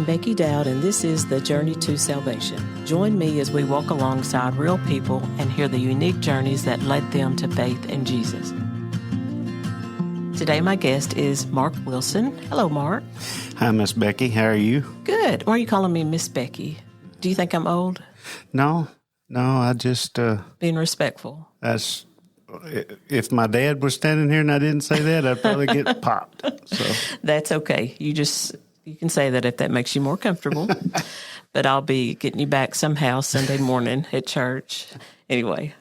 Becky Dowd, and this is The Journey to Salvation. Join me as we walk alongside real people and hear the unique journeys that led them to faith in Jesus. Today, my guest is Marc Wilson. Hello, Marc. Hi, Miss Becky. How are you? Good. Why are you calling me Miss Becky? Do you think I'm old? No, I just... Being respectful. That's... If my dad was standing here and I didn't say that, I'd probably get popped. So that's okay. You can say that if that makes you more comfortable. But I'll be getting you back somehow Sunday morning at church. Anyway,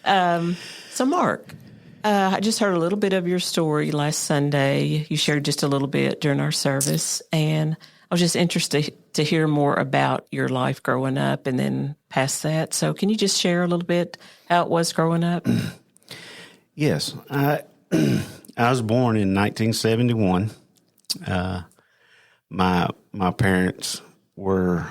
so Marc, I just heard a little bit of your story last Sunday. You shared just a little bit during our service, and I was just interested to hear more about your life growing up and then past that. So can you just share a little bit how it was growing up? Yes. I was born in 1971. My parents were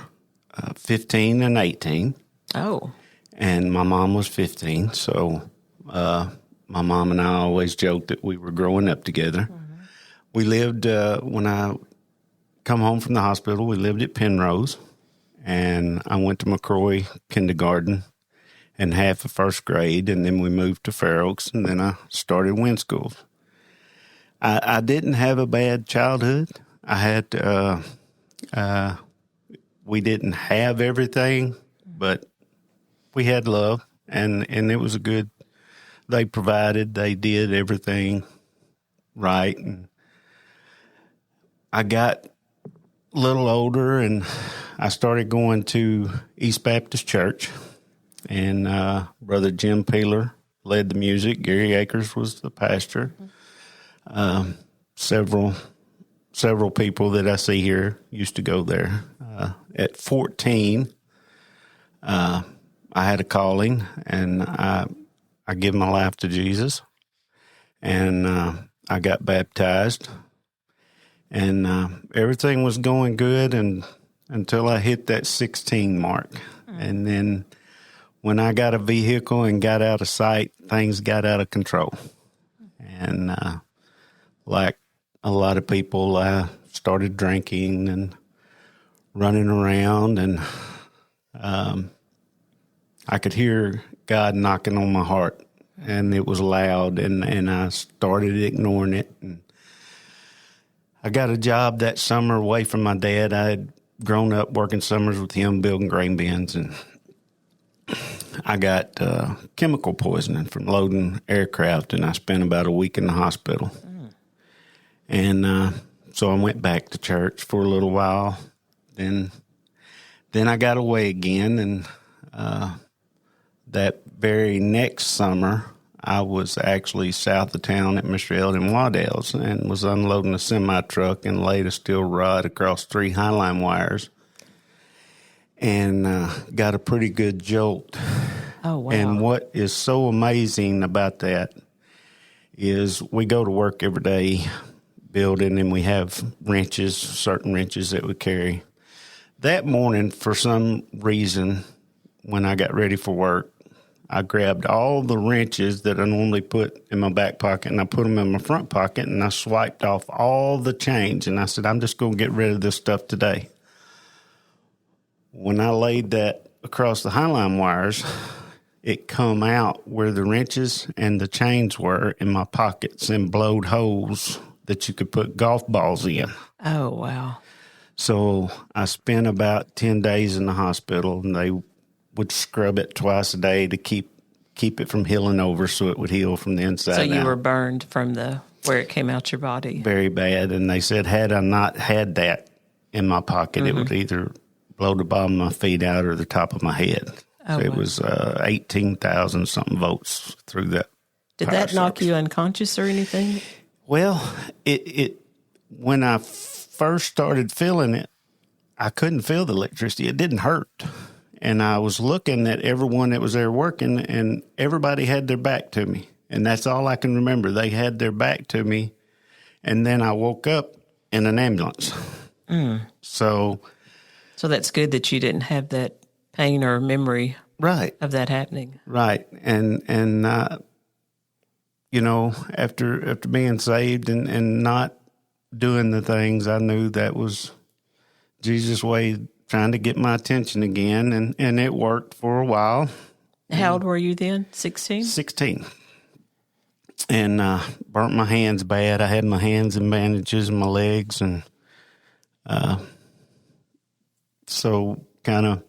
15 and 18. Oh. And my mom was 15. So my mom and I always joked that we were growing up together. Mm-hmm. We lived, when I come home from the hospital, we lived at Penrose. And I went to McCroy Kindergarten and half of first grade. And then we moved to Fair Oaks. And then I started Wynn School. I didn't have a bad childhood. I had, we didn't have everything, but we had love, and it was a good, they did everything right. And I got a little older, and I started going to East Baptist Church, and Brother Jim Peeler led the music. Gary Akers was the pastor. Several people that I see here used to go there. At 14, I had a calling, and I gave my life to Jesus, and I got baptized, and everything was going good until I hit that 16 mark. And then when I got a vehicle and got out of sight, things got out of control. And like a lot of people, I started drinking and running around, and I could hear God knocking on my heart, and it was loud, and I started ignoring it. And I got a job that summer away from my dad. I had grown up working summers with him, building grain bins, and I got chemical poisoning from loading aircraft, and I spent about a week in the hospital. And so I went back to church for a little while. Then I got away again, and that very next summer, I was actually south of town at Mr. Eldon Waddell's and was unloading a semi-truck and laid a steel rod across 3 highline wires, and got a pretty good jolt. Oh, wow. And what is so amazing about that is we go to work every day building, and we have wrenches, certain wrenches that we carry. That morning, for some reason, when I got ready for work, I grabbed all the wrenches that I normally put in my back pocket, and I put them in my front pocket, and I swiped off all the change, and I said, I'm just going to get rid of this stuff today. When I laid that across the highline wires, it come out where the wrenches and the chains were in my pockets and blowed holes that you could put golf balls in. Oh, wow. So I spent about 10 days in the hospital, and they would scrub it twice a day to keep it from healing over so it would heal from the inside out. So you were burned from where it came out your body. Very bad. And they said had I not had that in my pocket, it would either blow the bottom of my feet out or the top of my head. Oh, so it was 18,000 something volts through that. Did that knock you unconscious or anything? Well, it when I first started feeling it, I couldn't feel the electricity. It didn't hurt. And I was looking at everyone that was there working, and everybody had their back to me. And that's all I can remember. They had their back to me. And then I woke up in an ambulance. So that's good that you didn't have that pain or memory of that happening. Right. And you know, after being saved and not doing the things, I knew that was Jesus' way, trying to get my attention again, and it worked for a while. How old were you then? 16? 16. And burnt my hands bad. I had my hands in bandages and my legs, and so kind of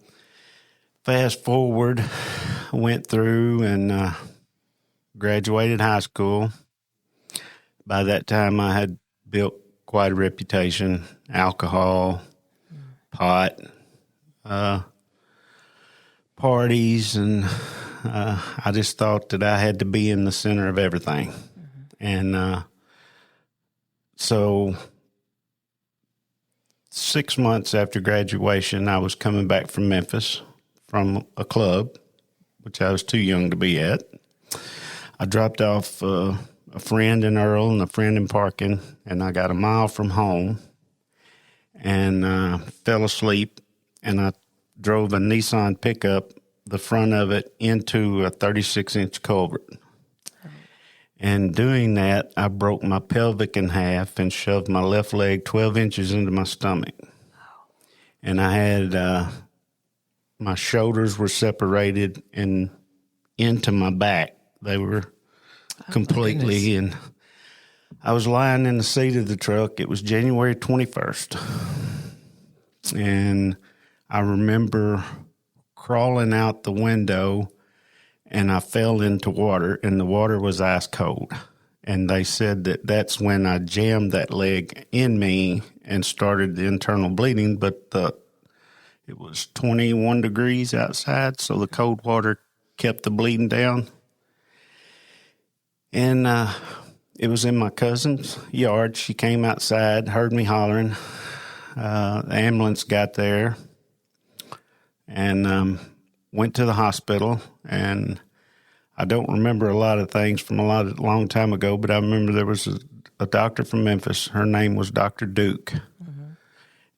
fast forward, went through and graduated high school. By that time, I had built quite a reputation: alcohol, pot, parties, and I just thought that I had to be in the center of everything. And so 6 months after graduation, I was coming back from Memphis from a club, which I was too young to be at. I dropped off a friend in Earl and a friend in Parkin, and I got a mile from home and fell asleep, and I drove a Nissan pickup, the front of it, into a 36-inch culvert. And doing that, I broke my pelvic in half and shoved my left leg 12 inches into my stomach. And I had, my shoulders were separated and into my back. They were completely, and I was lying in the seat of the truck. It was January 21st. And I remember crawling out the window, and I fell into water, and the water was ice cold. And they said that that's when I jammed that leg in me and started the internal bleeding, but it was 21 degrees outside, so the cold water kept the bleeding down. And it was in my cousin's yard. She came outside, heard me hollering. The ambulance got there and went to the hospital. And I don't remember a lot of things from long time ago, but I remember there was a doctor from Memphis. Her name was Dr. Duke. Mm-hmm.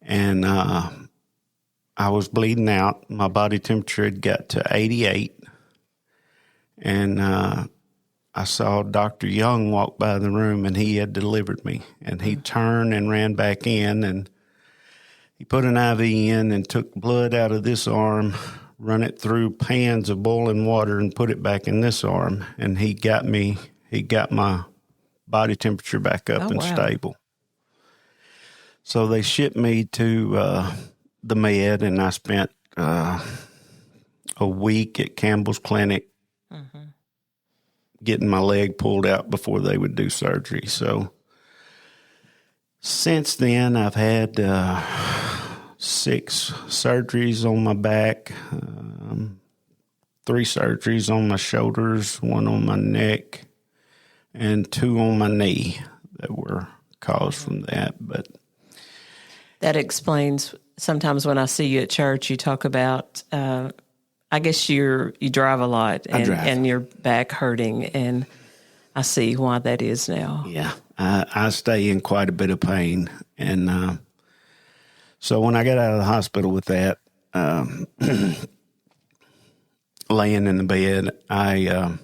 And I was bleeding out. My body temperature had got to 88. And I saw Dr. Young walk by the room, and he had delivered me. And he turned and ran back in, and he put an IV in and took blood out of this arm, run it through pans of boiling water, and put it back in this arm. And he got my body temperature back up and stable. So they shipped me to the med, and I spent a week at Campbell's Clinic getting my leg pulled out before they would do surgery. So since then, I've had 6 surgeries on my back, 3 surgeries on my shoulders, 1 on my neck, and 2 on my knee that were caused from that. But that explains sometimes when I see you at church, you talk about, I guess you drive a lot and your back hurting, and I see why that is now. Yeah, I stay in quite a bit of pain. And so when I got out of the hospital with that, laying in the bed, I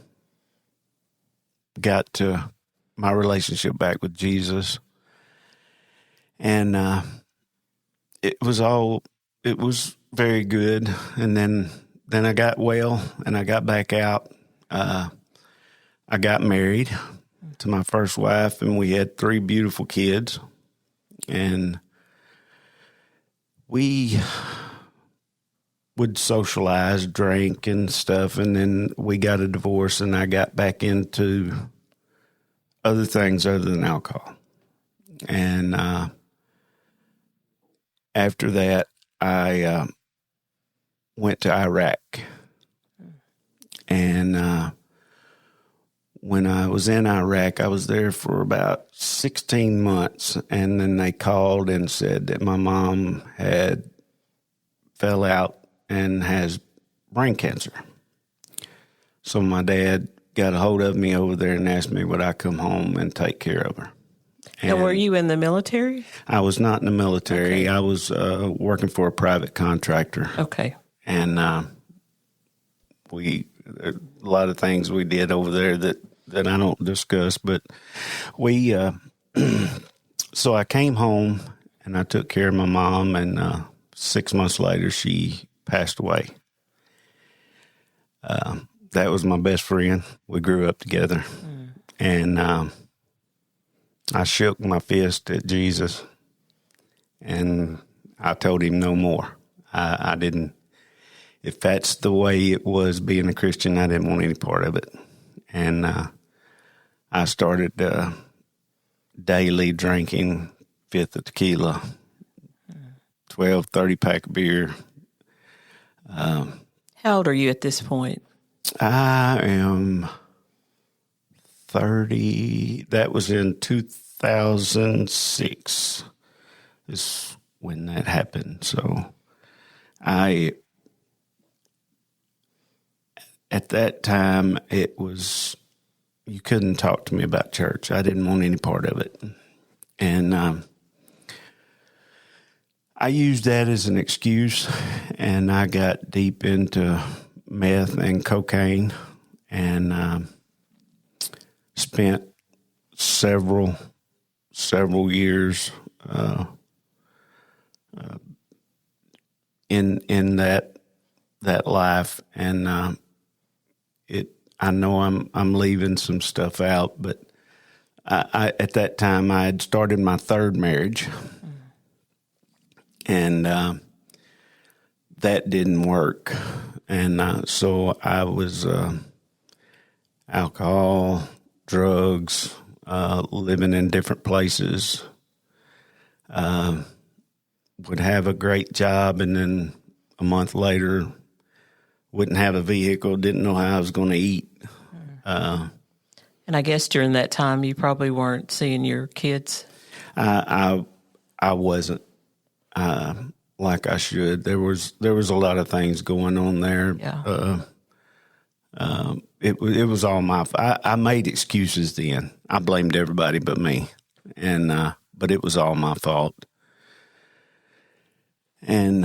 got to my relationship back with Jesus. And it was very good. And then I got well, and I got back out. I got married to my first wife, and we had 3 beautiful kids. And we would socialize, drink, and stuff. And then we got a divorce, and I got back into other things other than alcohol. And after that, I went to Iraq. And when I was in Iraq, I was there for about 16 months. And then they called and said that my mom had fell out and has brain cancer. So my dad got a hold of me over there and asked me would I come home and take care of her. And were you in the military? I was not in the military. Okay. I was working for a private contractor. Okay. And a lot of things we did over there that I don't discuss, but we, so I came home and I took care of my mom, and 6 months later, she passed away. That was my best friend. We grew up together, and I shook my fist at Jesus, and I told him no more. I didn't. If that's the way it was being a Christian, I didn't want any part of it, and I started daily drinking fifth of tequila, 12, 30 pack of beer. How old are you at this point? I am 30. That was in 2006 is when that happened. So at that time, you couldn't talk to me about church. I didn't want any part of it. And I used that as an excuse, and I got deep into meth and cocaine, and spent several years in that life, and I know I'm leaving some stuff out, but I at that time I had started my third marriage, and that didn't work, and so I was alcohol, drugs, living in different places. Would have a great job, and then a month later wouldn't have a vehicle, didn't know how I was going to eat. And I guess during that time you probably weren't seeing your kids. I wasn't like I should. There was a lot of things going on there. Yeah. It was all my. I made excuses then. I blamed everybody but me, and but it was all my fault. And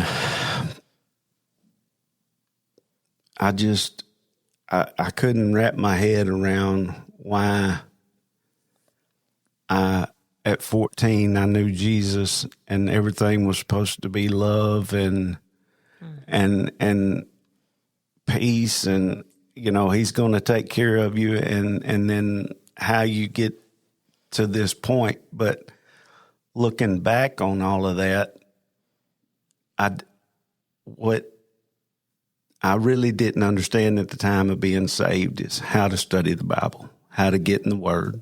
I couldn't wrap my head around why at 14 I knew Jesus and everything was supposed to be love and peace, and he's going to take care of you, and then how you get to this point. But looking back on all of that, what I really didn't understand at the time of being saved is how to study the Bible, how to get in the Word.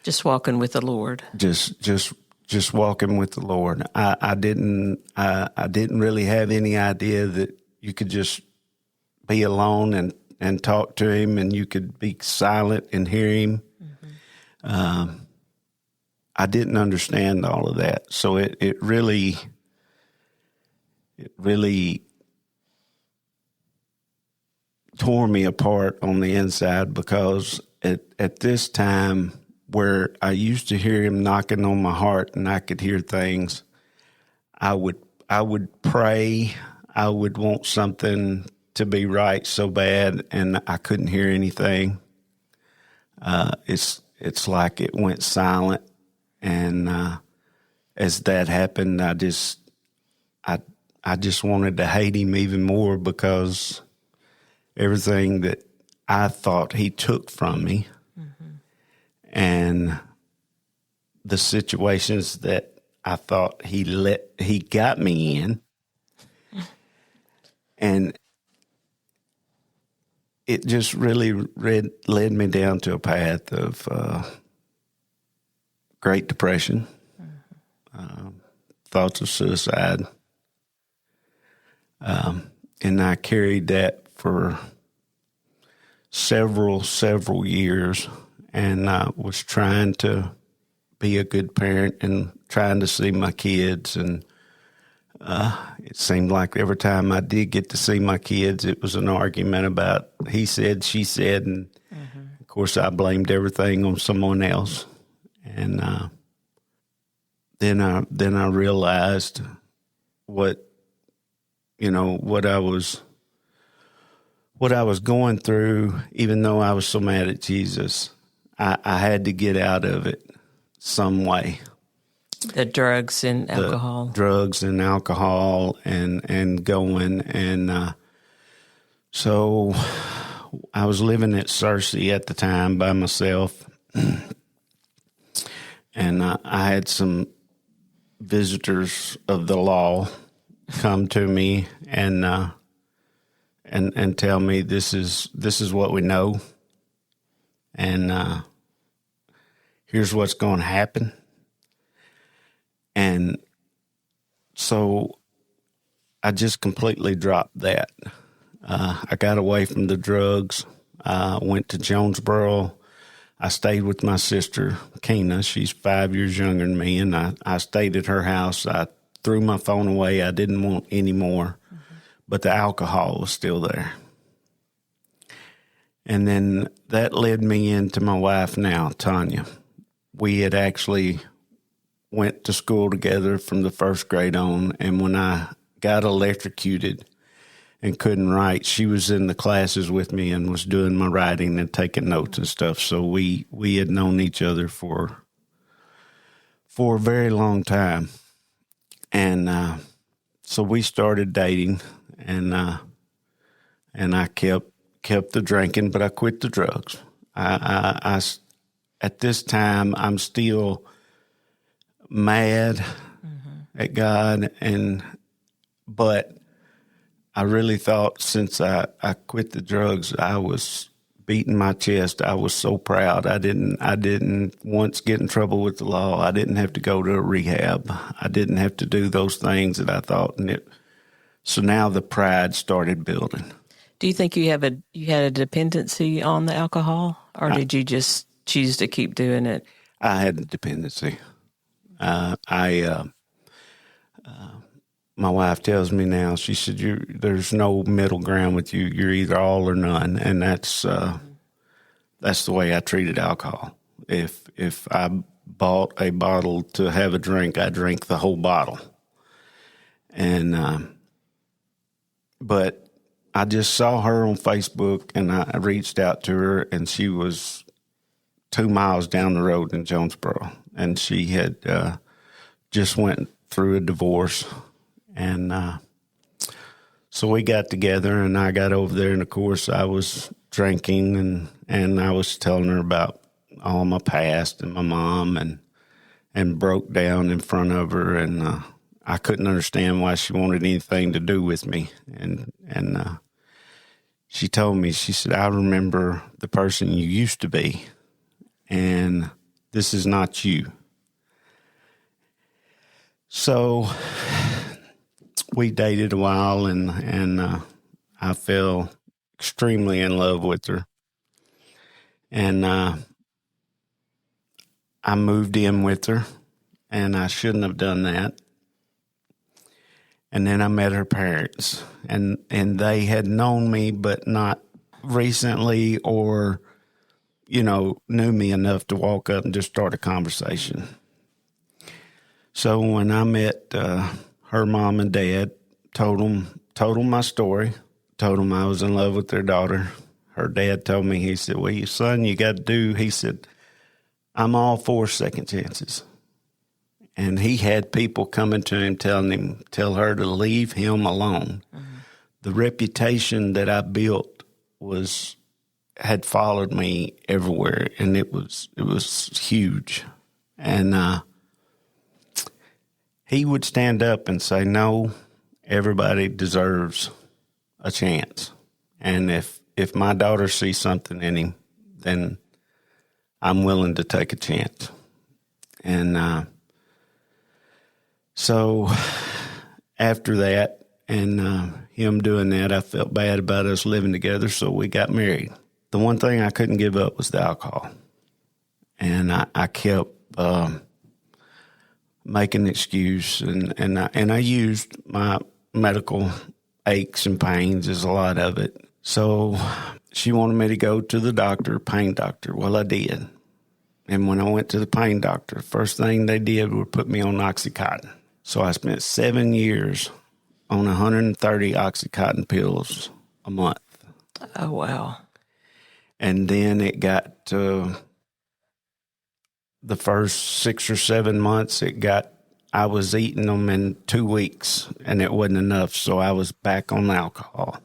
Just walking with the Lord. Just walking with the Lord. I didn't really have any idea that you could just be alone and talk to him, and you could be silent and hear him. Mm-hmm. I didn't understand all of that. So it really tore me apart on the inside, because at this time where I used to hear him knocking on my heart and I could hear things, I would pray. I would want something to be right so bad, and I couldn't hear anything. It's like it went silent, and as that happened, I just wanted to hate him even more, because everything that I thought he took from me, mm-hmm. and the situations that I thought he got me in, and it just really led me down to a path of Great Depression, mm-hmm. Thoughts of suicide. And I carried that for several years, and I was trying to be a good parent and trying to see my kids. And it seemed like every time I did get to see my kids, it was an argument about he said, she said, and mm-hmm. of course I blamed everything on someone else. And then I realized what I was going through. Even though I was so mad at Jesus, I had to get out of it some way. The drugs and alcohol. Drugs and alcohol and going. And so I was living at Cersei at the time by myself. And I had some visitors of the law come to me and tell me this is what we know, and here's what's going to happen. And so I just completely dropped that. I got away from the drugs. I went to Jonesboro. I stayed with my sister, Keena. She's 5 years younger than me, and I stayed at her house. I threw my phone away. I didn't want any more, but the alcohol was still there. And then that led me into my wife now, Tanya. We had actually went to school together from the first grade on, and when I got electrocuted and couldn't write, she was in the classes with me and was doing my writing and taking notes and stuff. So we had known each other for a very long time. And so we started dating, and I kept the drinking, but I quit the drugs. I at this time, I'm still mad at God, but I really thought since I quit the drugs, I was beating my chest. I was so proud. I didn't once get in trouble with the law. I didn't have to go to a rehab. I didn't have to do those things that I thought. So now the pride started building. Do you think you had a dependency on the alcohol, or did you just choose to keep doing it? I had a dependency. My wife tells me now, she said, there's no middle ground with you. You're either all or none. And that's the way I treated alcohol. If I bought a bottle to have a drink, I drank the whole bottle. And, but I just saw her on Facebook, and I reached out to her, and she was 2 miles down the road in Jonesboro. And she had just went through a divorce. And so we got together, and I got over there, and of course I was drinking, and I was telling her about all my past and my mom, and broke down in front of her, and I couldn't understand why she wanted anything to do with me. And she told me, she said, I remember the person you used to be, and this is not you. So we dated a while, and I fell extremely in love with her. And I moved in with her, and I shouldn't have done that. And then I met her parents, and they had known me, but not recently, or, knew me enough to walk up and just start a conversation. So when I met her mom and dad, told them my story, told them I was in love with their daughter. Her dad told me, he said, well, your son, you got to do, he said, I'm all for second chances. And he had people coming to him tell her to leave him alone. Mm-hmm. The reputation that I built had followed me everywhere, and it was huge. And he would stand up and say, no, everybody deserves a chance. And if my daughter sees something in him, then I'm willing to take a chance. And so after that, and him doing that, I felt bad about us living together, so we got married. The one thing I couldn't give up was the alcohol. And I kept making an excuse, and I used my medical aches and pains as a lot of it. So she wanted me to go to the doctor, pain doctor. Well, I did. And when I went to the pain doctor, first thing they did was put me on Oxycontin. So I spent 7 years on 130 Oxycontin pills a month. Oh, wow. And then it got to the first 6 or 7 months, it got I was eating them in 2 weeks, and it wasn't enough, so I was back on alcohol.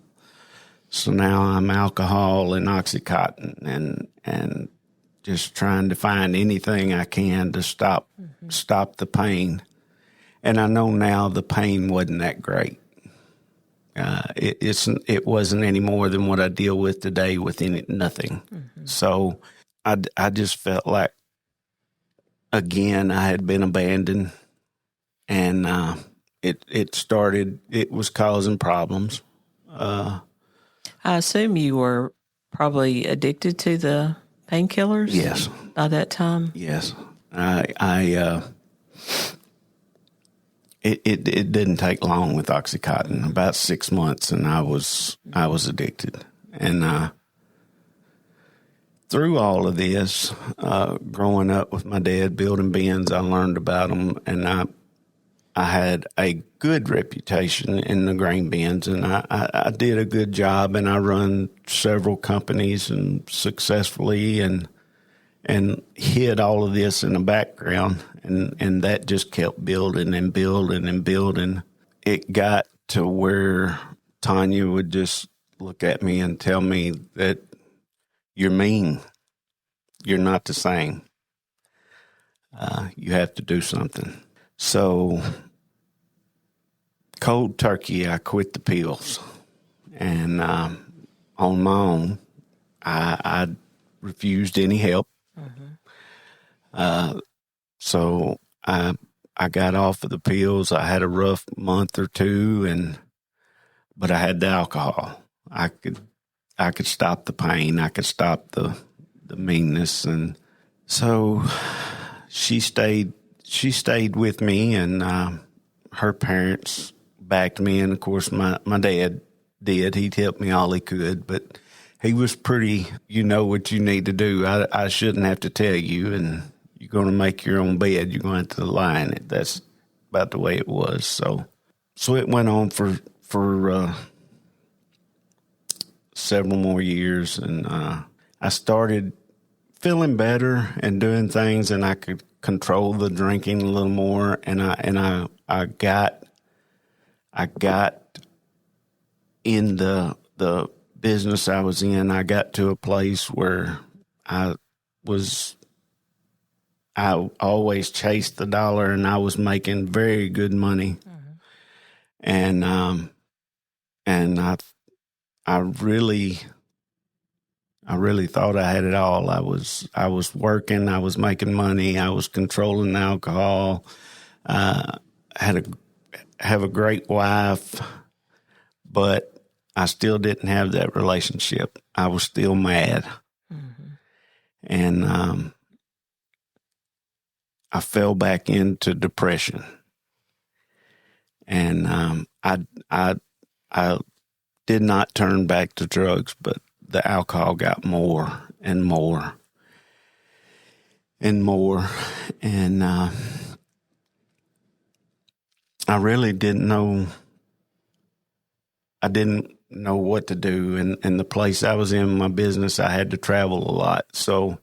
So now I'm alcohol and Oxycontin, and just trying to find anything I can to stop the pain. And I know now the pain wasn't that great. It wasn't any more than what I deal with today with nothing. Mm-hmm. So I just felt like, again, I had been abandoned, and it was causing problems. I assume you were probably addicted to the painkillers? Yes. By that time? Yes. It didn't take long with Oxycontin, about 6 months, and I was addicted. And through all of this, growing up with my dad building bins, I learned about them, and I had a good reputation in the grain bins, and I did a good job, and I run several companies and successfully, and hid all of this in the background, and that just kept building and building and building. It got to where Tanya would just look at me and tell me that you're mean. You're not the same. You have to do something. So cold turkey, I quit the pills. And on my own, I refused any help. Mm-hmm. So I got off of the pills. I had a rough month or two, but I had the alcohol. I could stop the pain. I could stop the meanness, and so she stayed with me, and her parents backed me, and of course my dad did. He'd help me all he could, but he was pretty, you know what you need to do. I shouldn't have to tell you, and you're going to make your own bed. You're going to have to lie in it. That's about the way it was. So it went on for several more years, and I started feeling better and doing things, and I could control the drinking a little more. And I got in the business I was in. I got to a place where I always chased the dollar, and I was making very good money. Mm-hmm. And I really thought I had it all. I was working, I was making money, I was controlling the alcohol. Have a great wife, but I still didn't have that relationship. I was still mad. Mm-hmm. And I fell back into depression. And I did not turn back to drugs, but the alcohol got more and more and more. And I really didn't know. I didn't know what to do. And the place I was in, my business, I had to travel a lot. So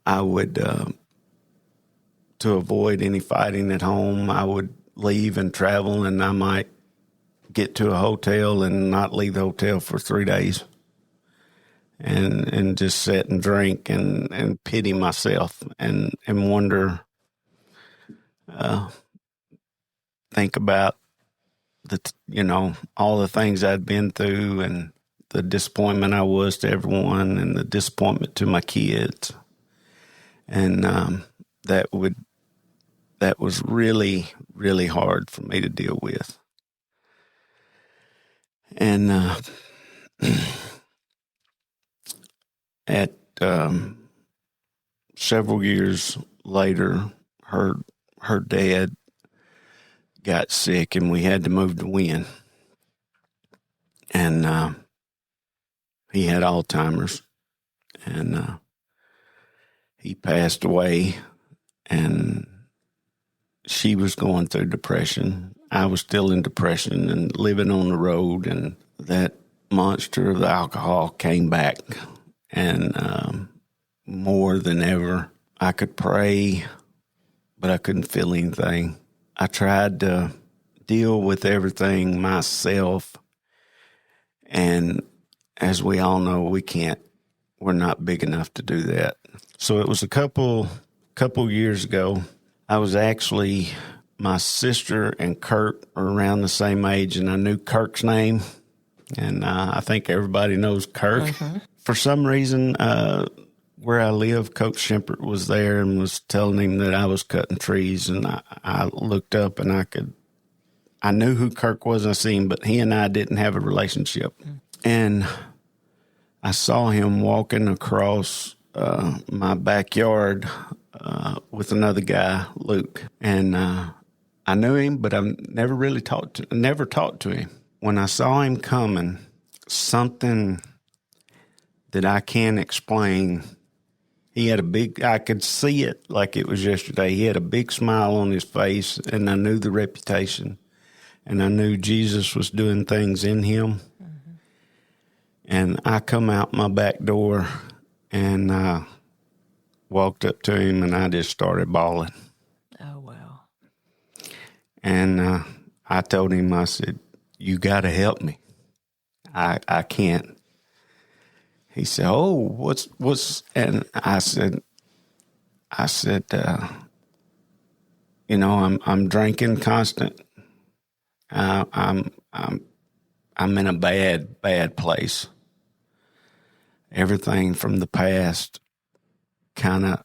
I would, to avoid any fighting at home, I would leave and travel, and I might get to a hotel and not leave the hotel for 3 days, and just sit and drink and pity myself and wonder, think about all the things I'd been through, and the disappointment I was to everyone, and the disappointment to my kids. And that was really, really hard for me to deal with. And at several years later, her dad got sick, and we had to move to Wynn. And he had Alzheimer's, and he passed away, and she was going through depression. I was still in depression and living on the road, and that monster of the alcohol came back. And more than ever, I could pray, but I couldn't feel anything. I tried to deal with everything myself, and as we all know, we're not big enough to do that. So it was a couple years ago. I was actually, my sister and Kurt are around the same age, and I knew Kirk's name, and I think everybody knows Kirk. Mm-hmm. For some reason, where I live, Coach Shempert was there and was telling him that I was cutting trees, and I looked up and I knew who Kirk was. I seen him, but he and I didn't have a relationship. Mm-hmm. And I saw him walking across my backyard with another guy, Luke, and I knew him, but I never talked to him. When I saw him coming, something that I can't explain. He had I could see it like it was yesterday. He had a big smile on his face, and I knew the reputation, and I knew Jesus was doing things in him. Mm-hmm. And I come out my back door and walked up to him, and I just started bawling. Oh, wow. And I told him, I said, "You got to help me. I can't." He said, "Oh, what's?" And I said, I'm drinking constant. I'm in a bad place. Everything from the past kind of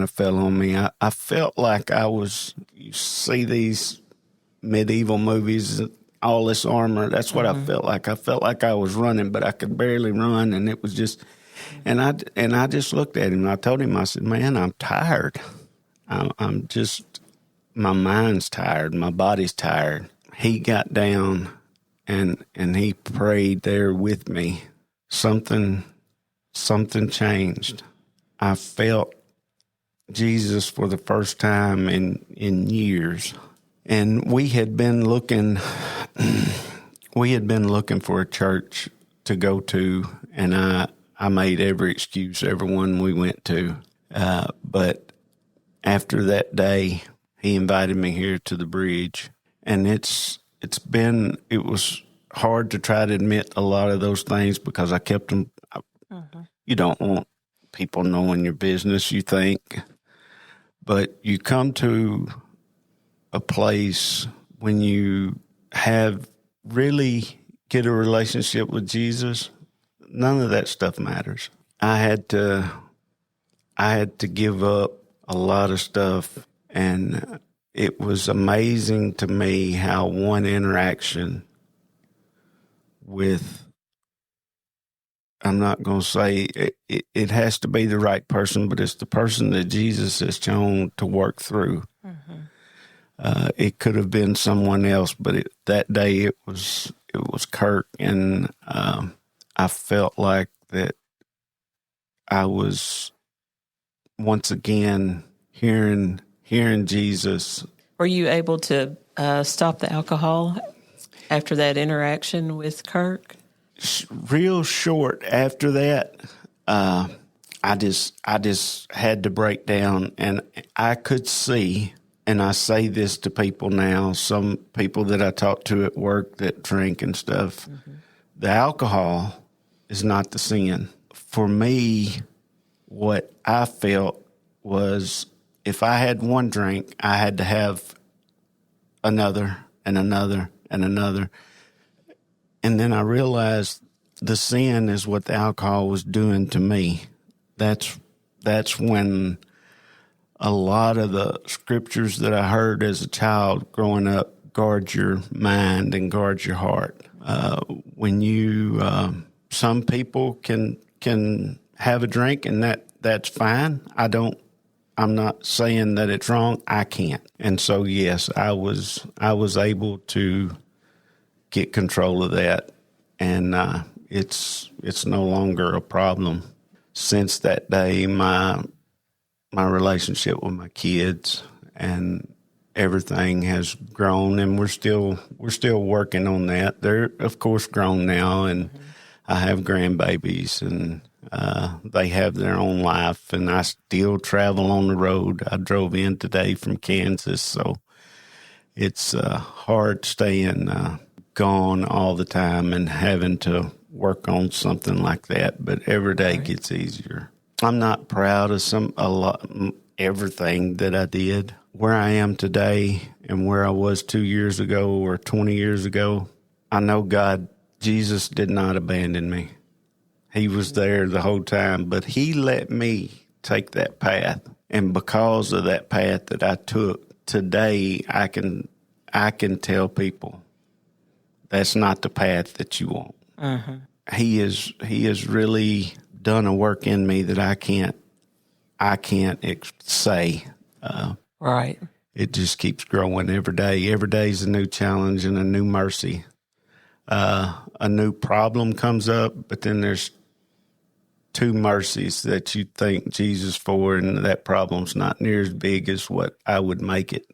fell on me. I felt like you see these medieval movies, all this armor. That's what I felt like. I felt like I was running, but I could barely run, and it was just. And I just looked at him. And I told him, I said, "Man, I'm tired. I'm just, my mind's tired. My body's tired." He got down, and he prayed there with me. Something changed. I felt Jesus for the first time in years. And we had been looking for a church to go to, and I made every excuse, everyone we went to. But after that day, he invited me here to the bridge, and it was hard to try to admit a lot of those things because I kept them. You don't want people knowing your business, you think, but you come to a place when you have really get a relationship with Jesus, none of that stuff matters. I had to give up a lot of stuff, and it was amazing to me how one interaction with, I'm not going to say it has to be the right person, but it's the person that Jesus has chosen to work through. Mm-hmm. It could have been someone else, but that day it was Kirk, and I felt like that I was once again hearing Jesus. Were you able to stop the alcohol after that interaction with Kirk? Real short after that, I just had to break down, and I could see. And I say this to people now, some people that I talk to at work that drink and stuff, the alcohol is not the sin. For me, what I felt was if I had one drink, I had to have another and another and another. And then I realized the sin is what the alcohol was doing to me. That's when a lot of the scriptures that I heard as a child growing up, guard your mind and guard your heart. When you, some people can have a drink, and that's fine. I'm not saying that it's wrong. I can't. And so, yes, I was able to get control of that, and it's no longer a problem. Since that day, my relationship with my kids and everything has grown, and we're still working on that. They're of course grown now, and I have grandbabies, and They have their own life, and I still travel on the road. I drove in today from Kansas, so it's hard staying gone all the time and having to work on something like that. But every day gets easier. I'm not proud of everything that I did. Where I am today and where I was 2 years ago or 20 years ago, I know Jesus did not abandon me. He was there the whole time, but he let me take that path. And because of that path that I took, today I can tell people that's not the path that you want. Uh-huh. He has really done a work in me that I can't say. Right. It just keeps growing every day. Every day is a new challenge and a new mercy. A new problem comes up, but then there's two mercies that you thank Jesus for, and that problem's not near as big as what I would make it.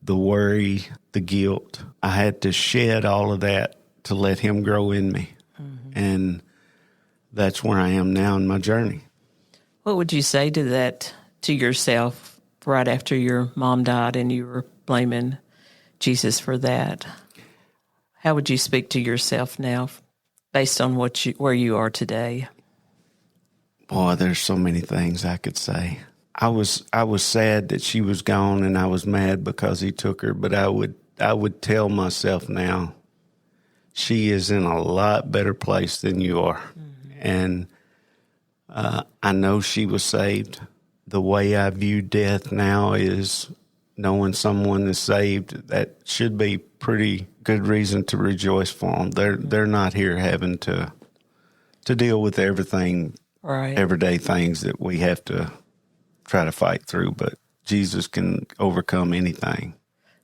The worry, the guilt. I had to shed all of that to let him grow in me. Mm-hmm. And that's where I am now in my journey. What would you say to yourself right after your mom died and you were blaming Jesus for that? How would you speak to yourself now based on where you are today? Boy, there's so many things I could say. I was sad that she was gone, and I was mad because he took her, but I would tell myself now, she is in a lot better place than you are. Mm-hmm. And I know she was saved. The way I view death now is knowing someone is saved. That should be pretty good reason to rejoice for them. They're not here having to deal with everything, right, everyday things that we have to try to fight through, but Jesus can overcome anything.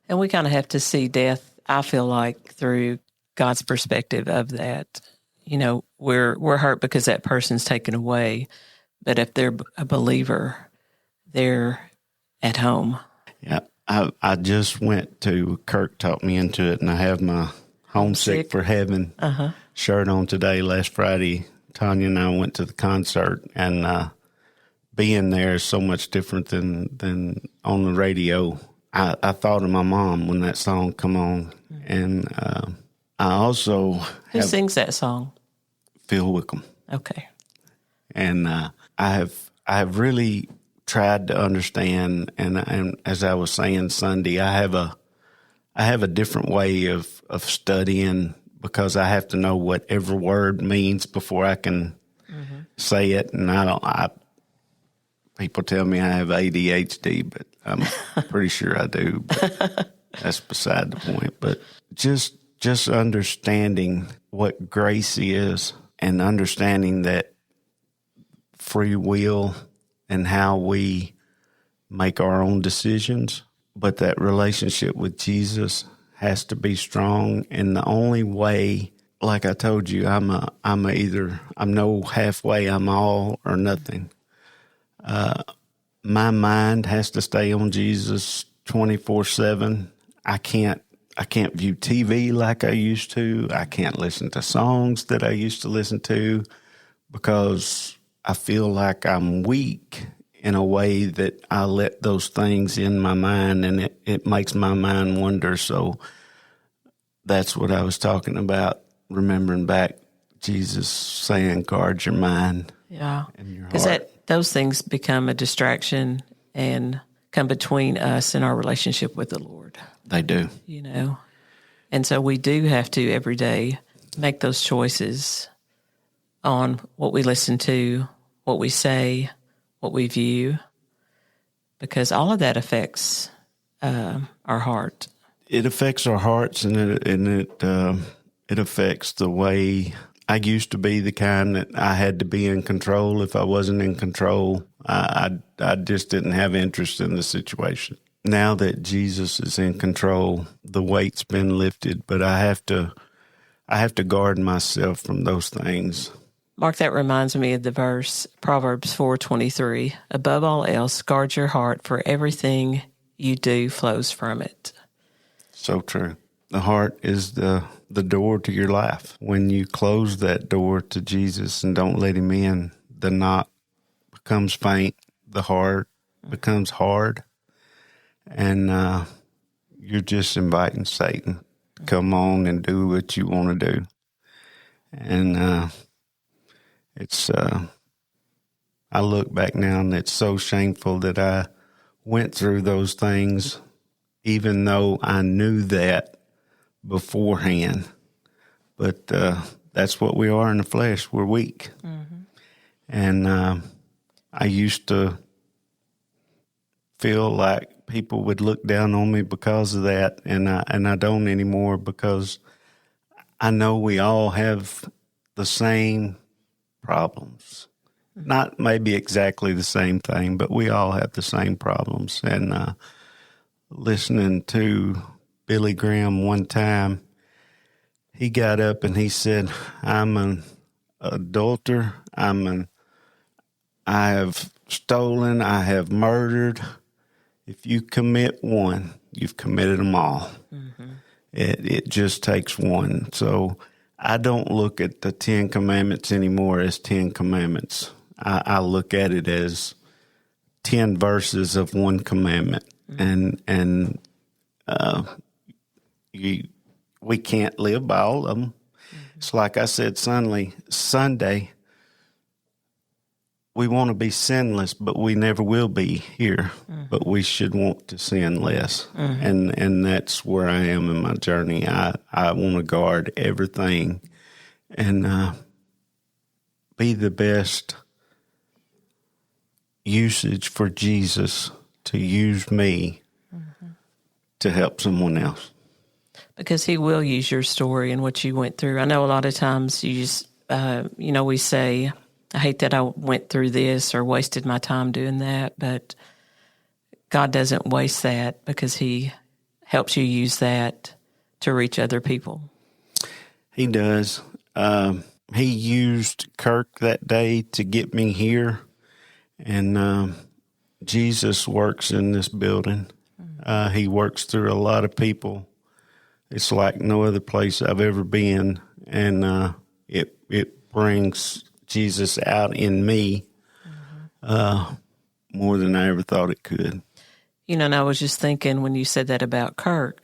And we kind of have to see death, I feel like, through God's perspective of that. You know, we're hurt because that person's taken away, but if they're a believer, they're at home. Yeah, I just went to, Kirk talked me into it, and I have my Homesick for Heaven shirt on today. Last Friday, Tanya and I went to the concert, and being there is so much different than on the radio. I thought of my mom when that song come on, and I also Who sings that song? Phil Wickham. Okay. And I have really tried to understand, and as I was saying Sunday, I have a different way of studying, because I have to know what every word means before I can say it, and people tell me I have ADHD, but I'm pretty sure I do. But that's beside the point. But just understanding what grace is, and understanding that free will and how we make our own decisions, but that relationship with Jesus has to be strong. And the only way, like I told you, I'm no halfway, I'm all or nothing. My mind has to stay on Jesus 24/7. I can't view TV like I used to. I can't listen to songs that I used to listen to, because I feel like I'm weak in a way that I let those things in my mind, and it makes my mind wander. So that's what I was talking about, remembering back Jesus saying, guard your mind. Yeah. And your heart. Because those things become a distraction and come between us and our relationship with the Lord. They do. You know? And so we do have to every day make those choices on what we listen to, what we say, what we view, because all of that affects our heart. It affects our hearts, and it affects the way. I used to be the kind that I had to be in control. If I wasn't in control, I just didn't have interest in the situation. Now that Jesus is in control, the weight's been lifted, but I have to guard myself from those things. Mark, that reminds me of the verse, Proverbs 4:23. Above all else, guard your heart, for everything you do flows from it. So true. The heart is the door to your life. When you close that door to Jesus and don't let him in, the knock becomes faint, the heart becomes hard, and you're just inviting Satan to come on and do what you want to do. And it's I look back now and it's so shameful that I went through those things, even though I knew that beforehand. But that's what we are in the flesh. We're weak. Mm-hmm. And I used to feel like people would look down on me because of that, and I don't anymore, because I know we all have the same problems. Not maybe exactly the same thing, but we all have the same problems. And listening to Billy Graham one time, he got up and he said, I'm an adulterer, I have stolen, I have murdered. If you commit one, you've committed them all. Mm-hmm. It just takes one. So I don't look at the 10 Commandments anymore as 10 Commandments. I look at it as 10 verses of one commandment. Mm-hmm. And we can't live by all of them. Mm-hmm. It's like I said Sunday, we want to be sinless, but we never will be here. Mm-hmm. But we should want to sin less. Mm-hmm. And that's where I am in my journey. I want to guard everything and be the best usage for Jesus to use me to help someone else. Because he will use your story and what you went through. I know a lot of times you just, we say, I hate that I went through this or wasted my time doing that, but God doesn't waste that because he helps you use that to reach other people. He does. He used Kirk that day to get me here, and Jesus works in this building. He works through a lot of people. It's like no other place I've ever been, and it brings Jesus out in me more than I ever thought it could. And I was just thinking when you said that about Kirk,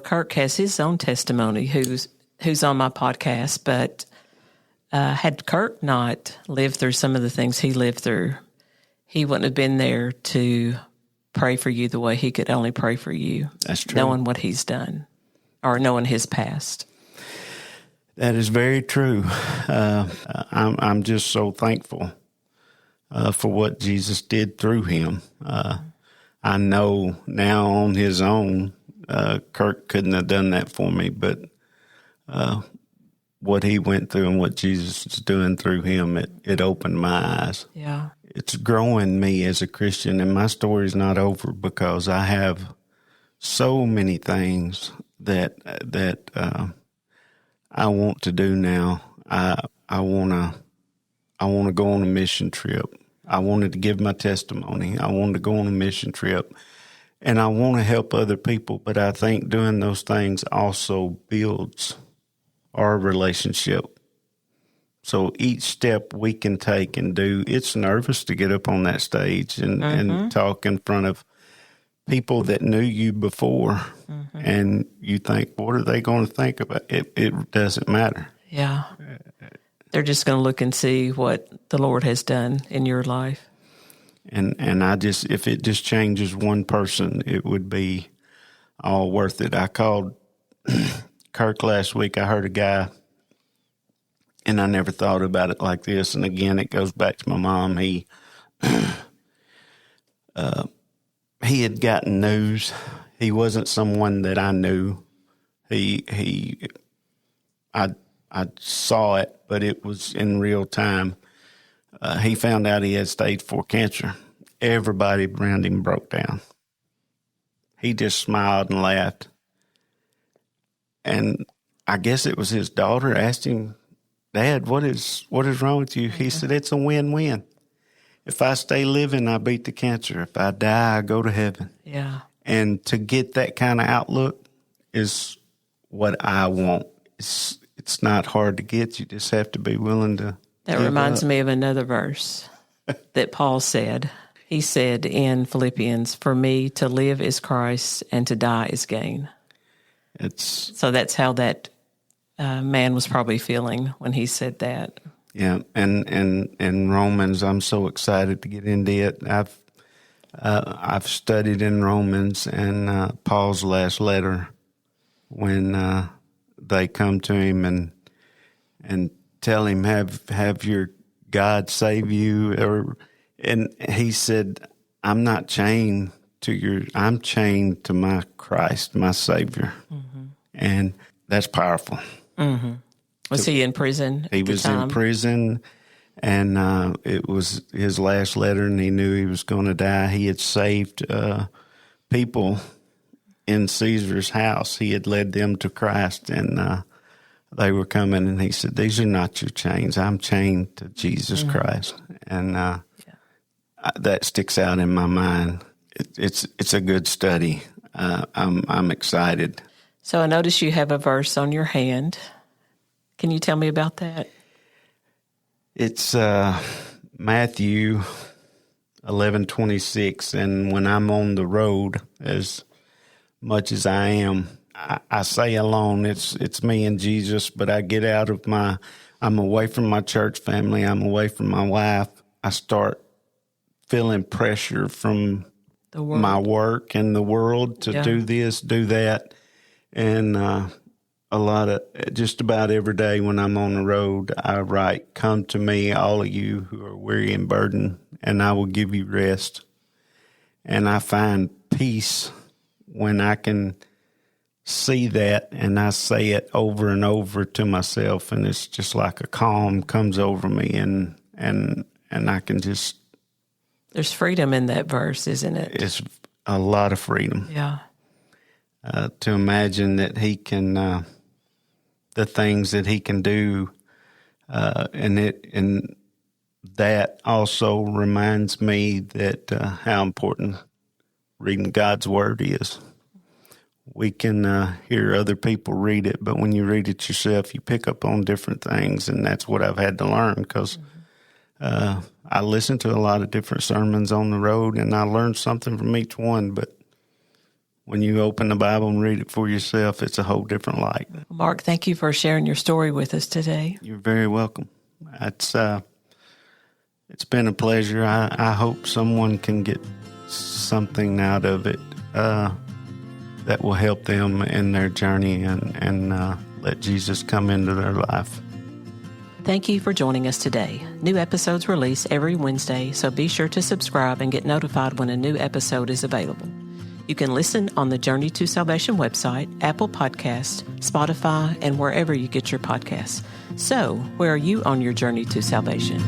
Kirk has his own testimony who's on my podcast, but had Kirk not lived through some of the things he lived through, he wouldn't have been there to pray for you the way he could only pray for you. That's true. Knowing what he's done or knowing his past. That is very true. I'm just so thankful for what Jesus did through him. I know now on his own, Kirk couldn't have done that for me, but what he went through and what Jesus is doing through him, it opened my eyes. Yeah. It's growing me as a Christian, and my story's not over because I have so many things that I want to do now. I want to go on a mission trip. I wanted to give my testimony. I wanted to go on a mission trip, and I want to help other people. But I think doing those things also builds our relationship. So each step we can take and do, it's nervous to get up on that stage and talk in front of people that knew you before, and you think, what are they going to think about it? It doesn't matter. Yeah. They're just going to look and see what the Lord has done in your life. And if it just changes one person, it would be all worth it. I called Kirk last week. I heard a guy, and I never thought about it like this. And again, it goes back to my mom. He had gotten news. He wasn't someone that I knew. I saw it, but it was in real time. He found out he had stage 4 cancer. Everybody around him broke down. He just smiled and laughed. And I guess it was his daughter asked him, Dad, what is wrong with you? He said, it's a win-win. If I stay living, I beat the cancer. If I die, I go to heaven. Yeah. And to get that kind of outlook is what I want. It's not hard to get. You just have to be willing to. That reminds me of another verse that Paul said. He said in Philippians, "For me to live is Christ, and to die is gain." So that's how that man was probably feeling when he said that. Yeah, and Romans, I'm so excited to get into it. I've studied in Romans and Paul's last letter when they come to him and tell him, have your God save you, and he said, I'm not chained to I'm chained to my Christ, my Savior. Mm-hmm. And that's powerful. Mm-hmm. Was he in prison at He the was time? in prison, and it was his last letter, and he knew he was going to die. He had saved people in Caesar's house. He had led them to Christ, and they were coming, and he said, these are not your chains. I'm chained to Jesus Christ. And that sticks out in my mind. It's a good study. I'm excited. So I notice you have a verse on your hand. Can you tell me about that? It's Matthew 11:26, and when I'm on the road, as much as I am, I say alone, it's me and Jesus, but I get out of I'm away from my church family, I'm away from my wife. I start feeling pressure from my work and the world to do this, do that, and just about every day when I'm on the road, I write, come to me, all of you who are weary and burdened, and I will give you rest. And I find peace when I can see that, and I say it over and over to myself, and it's just like a calm comes over me, and I can just. There's freedom in that verse, isn't it? It's a lot of freedom. Yeah. To imagine that he can, the things that he can do, and that also reminds me that how important reading God's Word is. We can hear other people read it, but when you read it yourself, you pick up on different things, and that's what I've had to learn because I listen to a lot of different sermons on the road, and I learn something from each one, but when you open the Bible and read it for yourself, it's a whole different light. Mark, thank you for sharing your story with us today. You're very welcome. It's been a pleasure. I hope someone can get something out of it that will help them in their journey and let Jesus come into their life. Thank you for joining us today. New episodes release every Wednesday, so be sure to subscribe and get notified when a new episode is available. You can listen on the Journey to Salvation website, Apple Podcasts, Spotify, and wherever you get your podcasts. So, where are you on your journey to salvation?